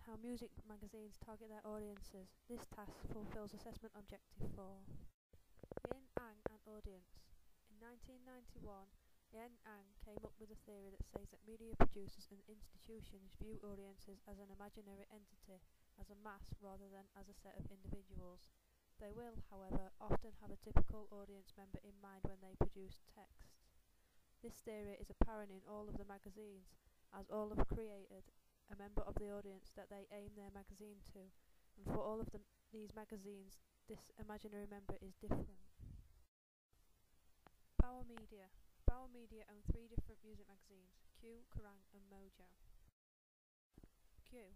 how music magazines target their audiences. This task fulfills assessment objective 4. Yin Ang and audience. In 1991, Yin Ang came up with a theory that says that media producers and institutions view audiences as an imaginary entity, as a mass rather than as a set of individuals. They will, however, often have a typical audience member in mind when they produce texts. This theory is apparent in all of the magazines, as all have created a member of the audience that they aim their magazine to, and for all of these magazines, this imaginary member is different. Bauer Media. Bauer Media own 3 different music magazines, Q, Kerrang and Mojo. Q.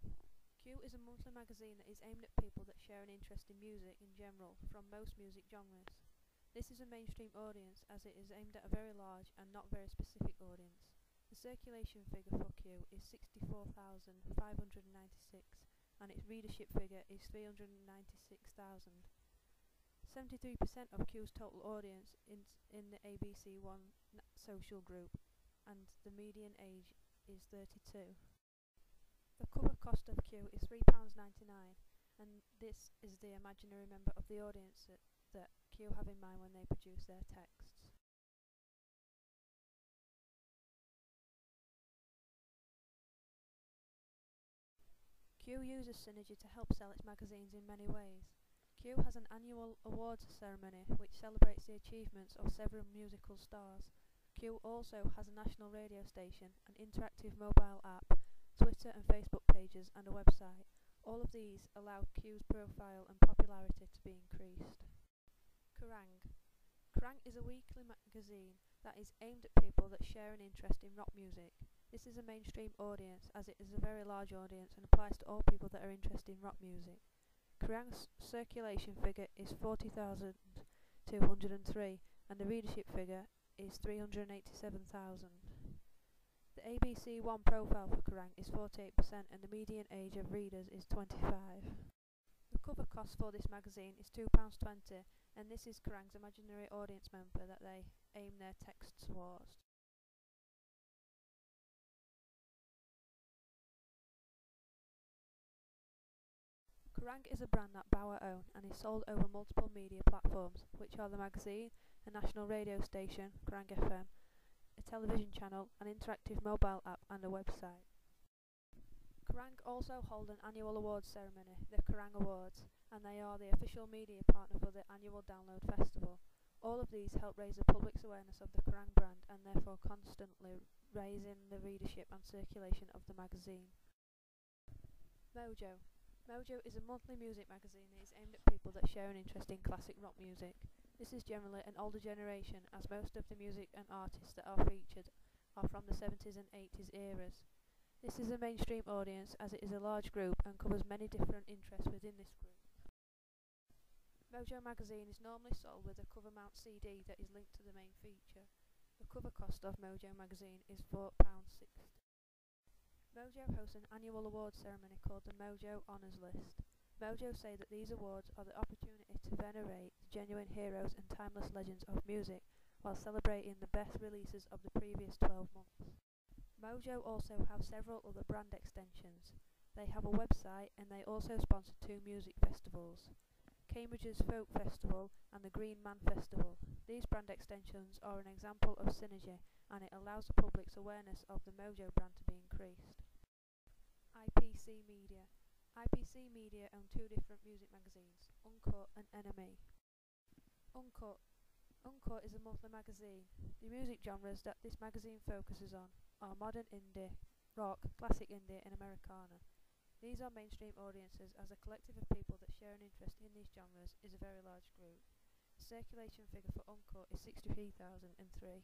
Q is a monthly magazine that is aimed at people that share an interest in music in general, from most music genres. This is a mainstream audience as it is aimed at a very large and not very specific audience. The circulation figure for Q is 64,596 and its readership figure is 396,000. 73% of Q's total audience is in the ABC1 social group and the median age is 32. The cover cost of Q is £3.99 and this is the imaginary member of the audience that Q have in mind when they produce their texts. Q uses Synergy to help sell its magazines in many ways. Q has an annual awards ceremony which celebrates the achievements of several musical stars. Q also has a national radio station, an interactive mobile app, Twitter and Facebook pages and a website. All of these allow Q's profile and popularity to be increased. Kerrang. Kerrang is a weekly magazine that is aimed at people that share an interest in rock music. This is a mainstream audience as it is a very large audience and applies to all people that are interested in rock music. Kerrang's circulation figure is 40,203 and the readership figure is 387,000. The ABC1 profile for Kerrang is 48% and the median age of readers is 25. The cover cost for this magazine is £2.20 and this is Kerrang's imaginary audience member that they aim their texts towards. Kerrang is a brand that Bauer own and is sold over multiple media platforms, which are the magazine, a national radio station, Kerrang FM, a television channel, an interactive mobile app and a website. Kerrang also hold an annual awards ceremony, the Kerrang Awards, and they are the official media partner for the annual Download Festival. All of these help raise the public's awareness of the Kerrang brand and therefore constantly raising the readership and circulation of the magazine. Mojo. Mojo is a monthly music magazine that is aimed at people that share an interest in classic rock music. This is generally an older generation as most of the music and artists that are featured are from the 70s and 80s eras. This is a mainstream audience as it is a large group and covers many different interests within this group. Mojo magazine is normally sold with a cover mount CD that is linked to the main feature. The cover cost of Mojo magazine is £4.60. Mojo hosts an annual awards ceremony called the Mojo Honours List. Mojo say that these awards are the opportunity to venerate the genuine heroes and timeless legends of music while celebrating the best releases of the previous 12 months. Mojo also have several other brand extensions. They have a website and they also sponsor 2 music festivals, Cambridge's Folk Festival and the Green Man Festival. These brand extensions are an example of synergy and it allows the public's awareness of the Mojo brand to be increased. IPC Media. IPC Media own 2 different music magazines, Uncut and NME. Uncut. Uncut is a monthly magazine. The music genres that this magazine focuses on are modern indie, rock, classic indie and Americana. These are mainstream audiences as a collective of people that share an interest in these genres is a very large group. The circulation figure for Uncut is 63,003.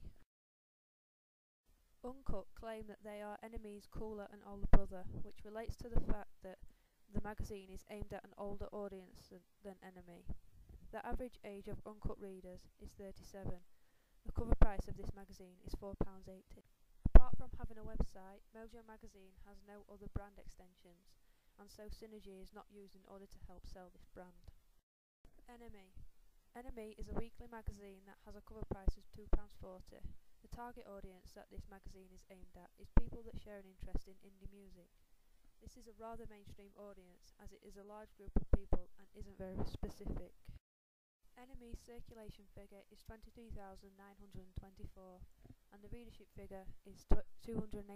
Uncut claim that they are NME's cooler and older brother, which relates to the fact that the magazine is aimed at an older audience than NME. The average age of Uncut readers is 37. The cover price of this magazine is £4.80. Apart from having a website, Mojo magazine has no other brand extensions, and so Synergy is not used in order to help sell this brand. NME. NME is a weekly magazine that has a cover price of £2.40. The target audience that this magazine is aimed at is people that share an interest in indie music. This is a rather mainstream audience, as it is a large group of people and isn't very specific. NME's circulation figure is 23,924, and the readership figure is 289,000.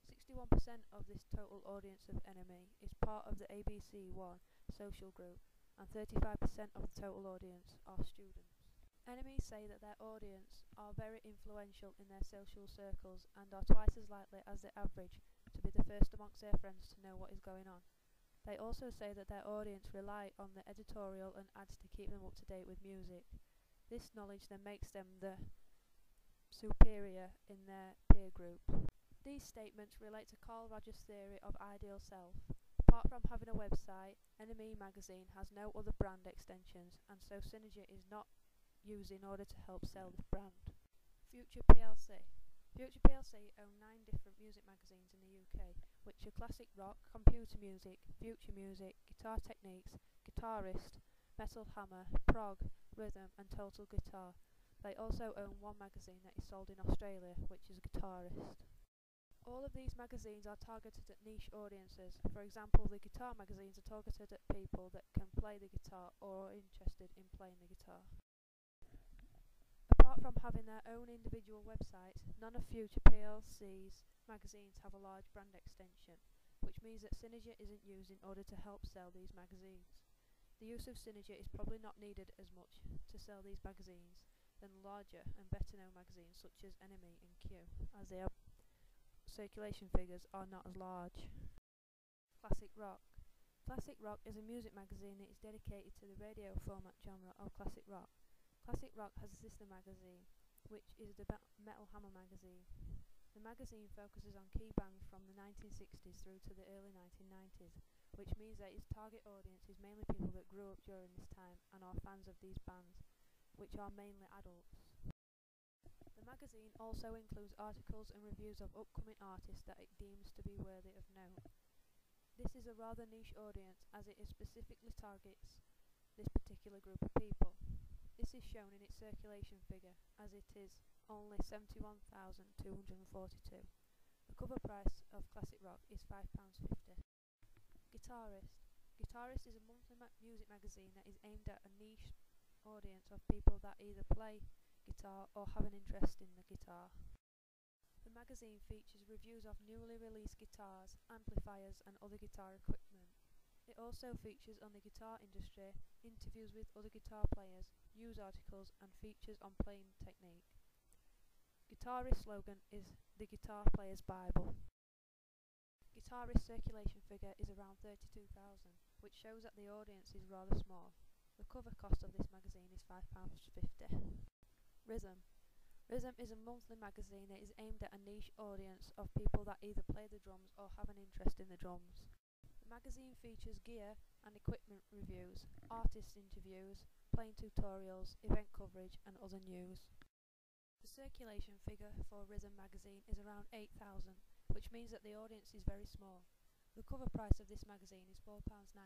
61% of this total audience of NME is part of the ABC1 social group, and 35% of the total audience are students. NME say that their audience are very influential in their social circles and are twice as likely as the average to be the first amongst their friends to know what is going on. They also say that their audience rely on the editorial and ads to keep them up to date with music. This knowledge then makes them the superior in their peer group. These statements relate to Carl Rogers' theory of ideal self. Apart from having a website, NME magazine has no other brand extensions, and so Synergy is not used in order to help sell the brand. Future PLC. Future PLC own 9 different music magazines in the UK, which are Classic Rock, Computer Music, Future Music, Guitar Techniques, Guitarist, Metal Hammer, Prog, Rhythm and Total Guitar. They also own one magazine that is sold in Australia, which is Guitarist. All of these magazines are targeted at niche audiences. For example, the guitar magazines are targeted at people that can play the guitar or are interested in playing the guitar. Apart from having their own individual websites, none of Future PLC's magazines have a large brand extension, which means that Synergy isn't used in order to help sell these magazines. The use of Synergy is probably not needed as much to sell these magazines than larger and better known magazines such as NME and Q, as their circulation figures are not as large. Classic Rock. Classic Rock is a music magazine that is dedicated to the radio format genre of classic rock. Classic Rock has a sister magazine, which is the Metal Hammer magazine. The magazine focuses on key bands from the 1960s through to the early 1990s, which means that its target audience is mainly people that grew up during this time and are fans of these bands, which are mainly adults. The magazine also includes articles and reviews of upcoming artists that it deems to be worthy of note. This is a rather niche audience, as it specifically targets this particular group of people. This is shown in its circulation figure, as it is only 71,242. The cover price of Classic Rock is £5.50. Guitarist. Guitarist is a monthly music magazine that is aimed at a niche audience of people that either play guitar or have an interest in the guitar. The magazine features reviews of newly released guitars, amplifiers and other guitar equipment. It also features on the guitar industry, interviews with other guitar players, news articles and features on playing technique. Guitarist slogan is "The Guitar Player's Bible." Guitarist circulation figure is around 32,000, which shows that the audience is rather small. The cover cost of this magazine is £5.50. Rhythm. Rhythm is a monthly magazine that is aimed at a niche audience of people that either play the drums or have an interest in the drums. The magazine features gear and equipment reviews, artist interviews, playing tutorials, event coverage and other news. The circulation figure for Rhythm magazine is around 8,000, which means that the audience is very small. The cover price of this magazine is £4.99.